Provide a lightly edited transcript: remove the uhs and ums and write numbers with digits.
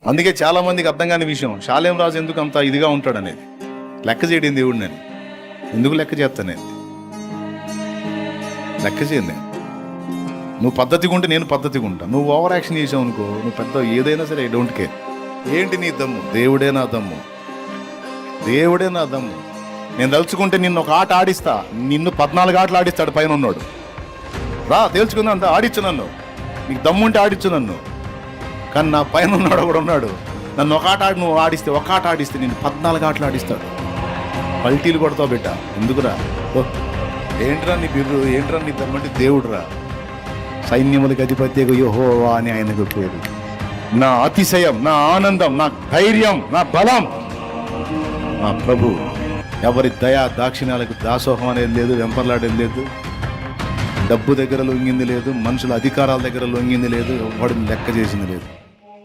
అందుకే చాలా మందికి అర్థం కాని విషయం, షాలేం రాజు ఎందుకు అంత ఇదిగా ఉంటాడు అనేది. లెక్క చేయడం దేవుడు నేను ఎందుకు లెక్క చేస్తానేది, లెక్క చేయను నేను. నువ్వు పద్ధతిగా ఉంటే నేను పద్ధతిగా ఉంటా. నువ్వు ఓవర్ యాక్షన్ చేసావు అనుకో, నువ్వు పెద్ద ఏదైనా సరే ఐ డోంట్ కేర్. ఏంటి నీ దమ్ము? దేవుడే నా దమ్ము, దేవుడే నా దమ్ము. నేను తలుచుకుంటే నిన్ను ఒక ఆట ఆడిస్తా, నిన్ను 14 ఆటలు ఆడిస్తాడు పైన ఉన్నాడు. రా తేల్చుకుందా అంత ఆడిచ్చు నన్ను, నీకు దమ్ముంటే ఆడిచ్చు నన్ను. కానీ నా పైన ఉన్నాడు కూడా ఉన్నాడు, నన్ను ఒక ఆట ఆడి నువ్వు ఆడిస్తే, ఒక ఆట ఆడిస్తే నేను 14 ఆటలు ఆడిస్తాడు. పల్టీలు కొడతావు బిడ్డ, ఎందుకురా? ఏంట్రా నీ బిర్రు, ఏంట్రా నీ దమ్మంటే దేవుడురా. సైన్యములకు అధిపతి యెహోవా అని ఆయనకు పేరు. నా అతిశయం, నా ఆనందం, నా ధైర్యం, నా బలం నా ప్రభు. ఎవరి దయా దాక్షిణ్యాలకు దాసోహం అనేది లేదు, వెంపర్లాడేది లేదు, డబ్బు దగ్గర లొంగింది లేదు, మనుషుల అధికారాల దగ్గర లొంగింది లేదు, ఎవడిని లెక్క చేసింది లేదు.